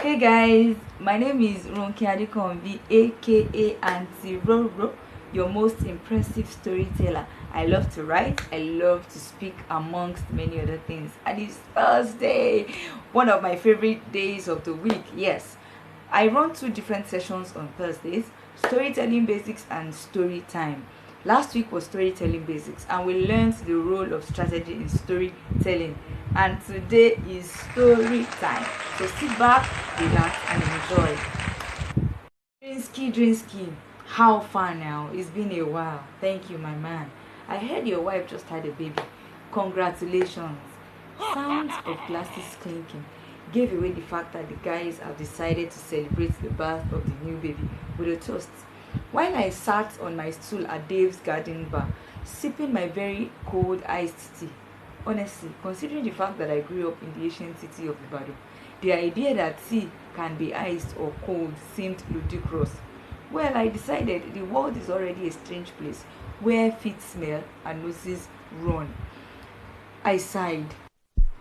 Hey guys, my name is Ronke Adekonvi, aka Auntie Roro, your most impressive storyteller. I love to write, I love to speak, amongst many other things. And it's Thursday, one of my favorite days of the week. Yes, I run two different sessions on Thursdays: storytelling basics and story time. Last week was storytelling basics, and we learned the role of strategy in storytelling. And today is story time. So sit back, relax, and enjoy. Drinsky, how far now? It's been a while. Thank you, my man. I heard your wife just had a baby. Congratulations. Sounds of glasses clinking gave away the fact that the guys have decided to celebrate the birth of the new baby with a toast. While I sat on my stool at Dave's garden bar, sipping my very cold iced tea, honestly, considering the fact that I grew up in the ancient city of Ibadan, the idea that tea can be iced or cold seemed ludicrous. Well, I decided the world is already a strange place where feet smell and noses run. I sighed.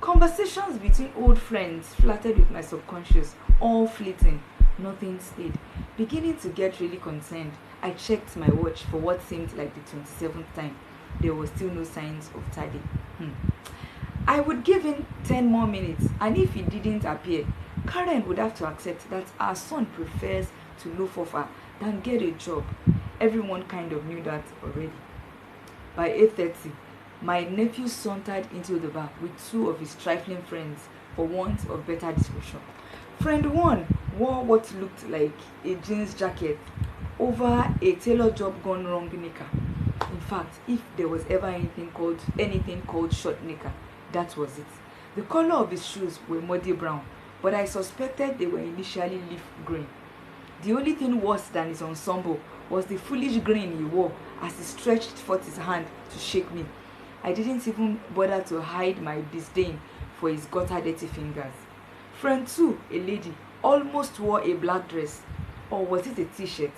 Conversations between old friends flirted with my subconscious, all fleeting, nothing stayed. Beginning to get really concerned, I checked my watch for what seemed like the 27th time. There was still no signs of Tade. I would give him 10 more minutes, and if he didn't appear, Karen would have to accept that our son prefers to loaf off her than get a job. Everyone kind of knew that already. By 8:30, my nephew sauntered into the bar with two of his trifling friends, for want of better description. Friend one wore what looked like a jeans jacket over a tailor job gone wrong knicker. In fact, if there was ever anything called short knicker, that was it. The color of his shoes were muddy brown, but I suspected they were initially leaf green. The only thing worse than his ensemble was the foolish grin he wore as he stretched forth his hand to shake me. I didn't even bother to hide my disdain for his gutter dirty fingers. Friend 2, a lady, almost wore a black dress, or was it a t-shirt?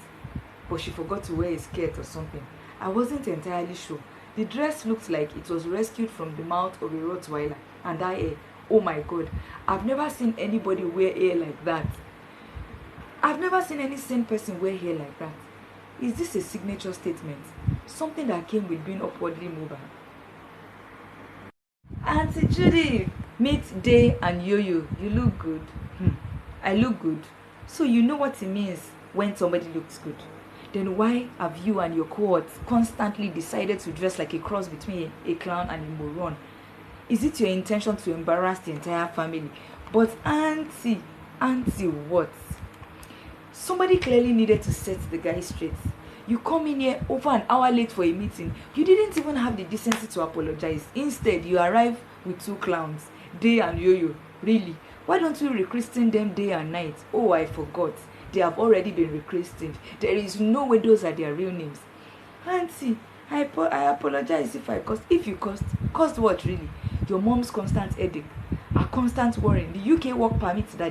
But she forgot to wear a skirt or something. I wasn't entirely sure. The dress looked like it was rescued from the mouth of a Rottweiler, and that hair, oh my god, I've never seen anybody wear hair like that. I've never seen any sane person wear hair like that. Is this a signature statement? Something that came with being upwardly mobile? Auntie Judy, meet Day and Yo-Yo. You look good. I look good. So you know what it means when somebody looks good. Then why have you and your cohorts constantly decided to dress like a cross between a clown and a moron? Is it your intention to embarrass the entire family? But auntie what? Somebody clearly needed to set the guy straight. You come in here over an hour late for a meeting. You didn't even have the decency to apologize. Instead, you arrive with two clowns, Day and Yo-Yo. Really? Why don't we rechristen them day and night? Oh, I forgot. They have already been rechristened. There is no way those are their real names. Auntie, I apologize if I cursed. If you cursed what really? Your mom's constant headache, her constant worrying, the UK work permit the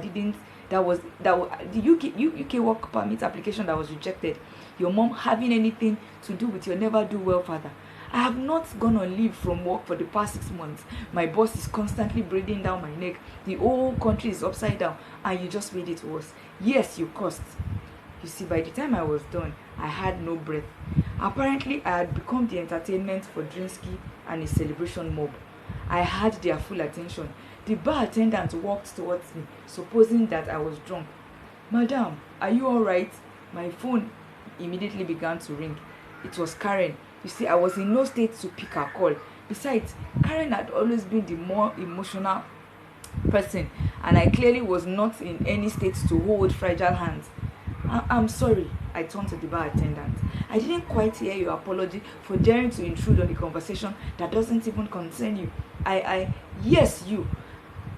UK work permit application that was rejected, your mom having anything to do with your never do well father. I have not gone on leave from work for the past 6 months. My boss is constantly breathing down my neck. The whole country is upside down, and you just made it worse. Yes, you cursed. You see, by the time I was done, I had no breath. Apparently, I had become the entertainment for Drinsky and his celebration mob. I had their full attention. The bar attendant walked towards me, supposing that I was drunk. Madam, are you alright? My phone immediately began to ring. It was Karen. You see, I was in no state to pick her call. Besides, Karen had always been the more emotional person, and I clearly was not in any state to hold fragile hands. I'm sorry, I turned to the bar attendant. I didn't quite hear your apology for daring to intrude on a conversation that doesn't even concern you. Yes, you.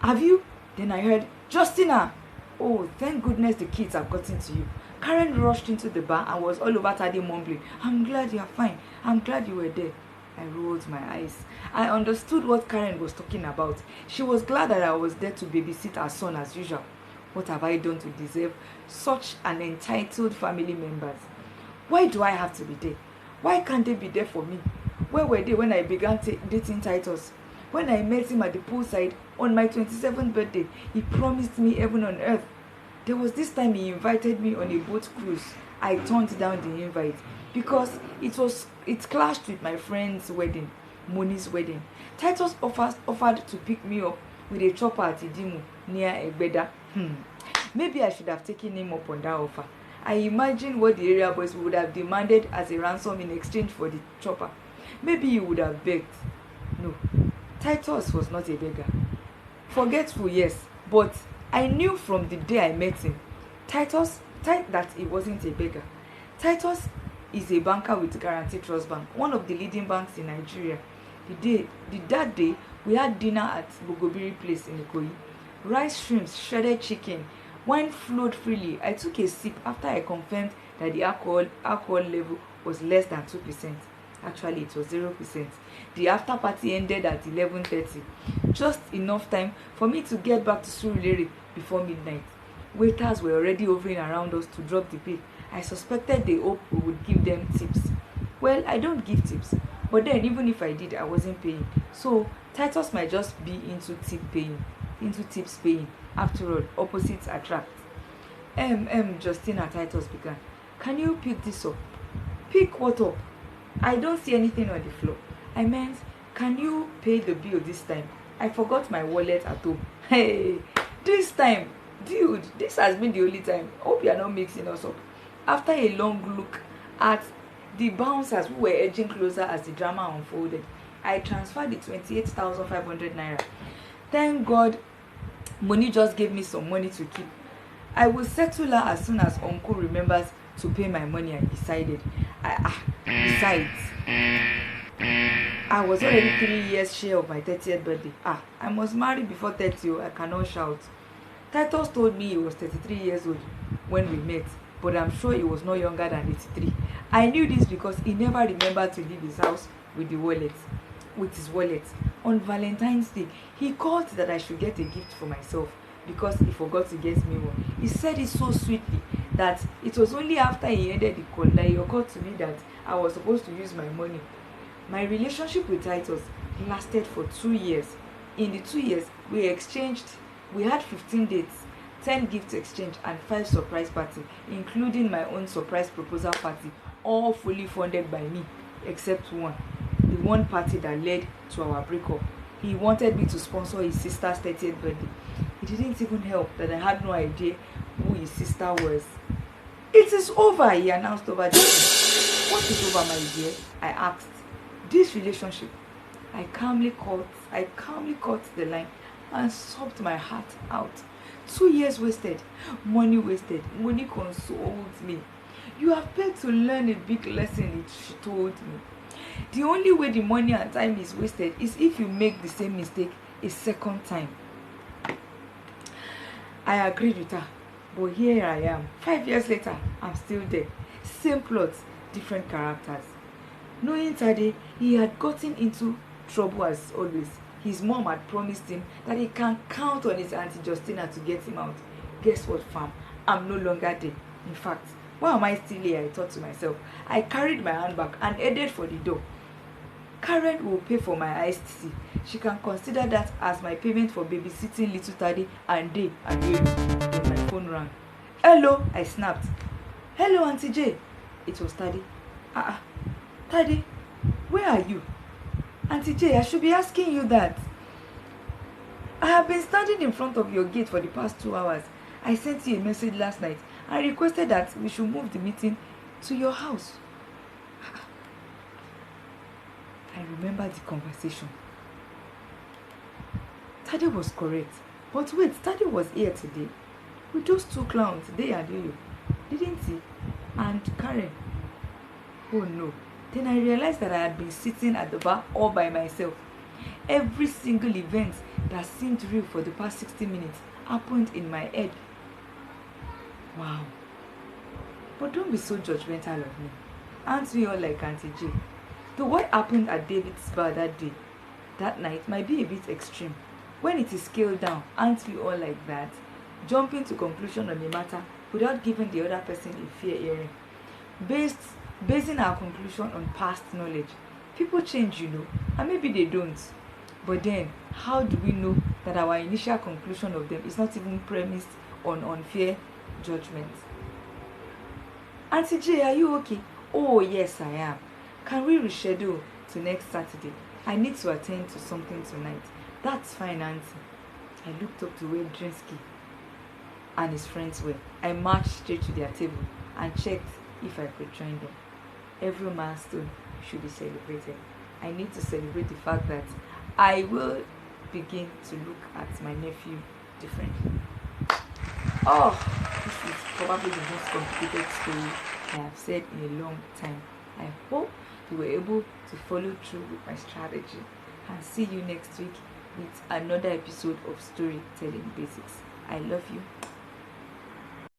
Have you? Then I heard, Justina! Oh, thank goodness the kids have gotten to you. Karen rushed into the bar and was all over Tade mumbling, I'm glad you're fine. I'm glad you were there. I rolled my eyes. I understood what Karen was talking about. She was glad that I was there to babysit her son as usual. What have I done to deserve such an entitled family members? Why do I have to be there? Why can't they be there for me? Where were they when I began dating Titus? When I met him at the poolside on my 27th birthday, he promised me heaven on earth. There was this time he invited me on a boat cruise. I turned down the invite because it clashed with my friend's wedding, Moni's wedding. Titus offered to pick me up with a chopper at Idimu near Egbeda. Maybe I should have taken him up on that offer. I imagine what the area boys would have demanded as a ransom in exchange for the chopper. Maybe he would have begged. No, Titus was not a beggar. Forgetful, yes, but I knew from the day I met him, that he wasn't a beggar. Titus is a banker with Guarantee Trust Bank, one of the leading banks in Nigeria. That day, we had dinner at Bogobiri Place in Ikoyi. Rice, shrimps, shredded chicken. Wine flowed freely. I took a sip after I confirmed that the alcohol level was less than 2%. Actually, it was 0%. The after party ended at 11:30. Just enough time for me to get back to Surulere before midnight. Waiters were already hovering around us to drop the bill. I suspected they hoped we would give them tips. Well, I don't give tips, but then even if I did, I wasn't paying. So Titus might just be into tips paying. After all, opposites attract. Justina, Titus began. Can you pick this up? Pick what up? I don't see anything on the floor. I meant, can you pay the bill this time? I forgot my wallet at home. Hey, this time, dude, this has been the only time. Hope you are not mixing us up. After a long look at the bouncers who were edging closer as the drama unfolded, I transferred the 28,500 naira. Thank God, Moni just gave me some money to keep. I will settle her as soon as Uncle remembers to pay my money, I decided. Besides, I was already 3 years share of my 30th birthday. I must marry before 30. I cannot shout. Titus told me he was 33 years old when we met, but I'm sure he was no younger than 83. I knew this because he never remembered to leave his house with his wallet. On Valentine's Day, he called that I should get a gift for myself because he forgot to get me one. He said it so sweetly that it was only after he ended the call that it occurred to me that I was supposed to use my money. My relationship with Titus lasted for 2 years. In the 2 years, we had 15 dates, 10 gift exchange, and 5 surprise parties, including my own surprise proposal party, all fully funded by me, except one. The one party that led to our breakup. He wanted me to sponsor his sister's 30th birthday. It didn't even help that I had no idea who his sister was. It is over, he announced over the phone. What is over, my dear? I asked. This relationship. I calmly cut the line and sobbed my heart out. 2 years wasted, money wasted. Money consoled me. You have paid to learn a big lesson, she told me. The only way the money and time is wasted is if you make the same mistake a second time. I agreed with her, but here I am. 5 years later, I'm still there. Same plot, different characters. Knowing Tade, he had gotten into trouble as always. His mom had promised him that he can count on his Auntie Justina to get him out. Guess what, fam? I'm no longer there. In fact, why am I still here? I thought to myself. I carried my handbag and headed for the door. Karen will pay for my iced tea. She can consider that as my payment for babysitting little Tade and day and day. Then my phone rang. Hello, I snapped. Hello, Auntie J. It was Tade. Tade, where are you? Auntie J, I should be asking you that. I have been standing in front of your gate for the past 2 hours. I sent you a message last night and requested that we should move the meeting to your house. I remember the conversation. Tade was correct. But wait, Tade was here today. With those 2 clowns, they and you, didn't he? And Karen. Oh no. Then I realized that I had been sitting at the bar all by myself. Every single event that seemed real for the past 60 minutes happened in my head. Wow. But don't be so judgmental of me. Aren't we all like Auntie J? Though what happened at David's bar that night might be a bit extreme. When it is scaled down, aren't we all like that? Jumping to conclusion on a matter without giving the other person a fair hearing. Basing our conclusion on past knowledge. People change, and maybe they don't. But then, how do we know that our initial conclusion of them is not even premised on unfair judgment. Auntie J, are you okay? Oh, yes, I am. Can we reschedule to next Saturday? I need to attend to something tonight. That's fine, Auntie. I looked up to where Drinsky and his friends were. I marched straight to their table and checked if I could join them. Every milestone should be celebrated. I need to celebrate the fact that I will begin to look at my nephew differently. Oh, this is probably the most complicated story I have said in a long time. I hope you were able to follow through with my strategy, and see you next week with another episode of Storytelling Basics. I love you.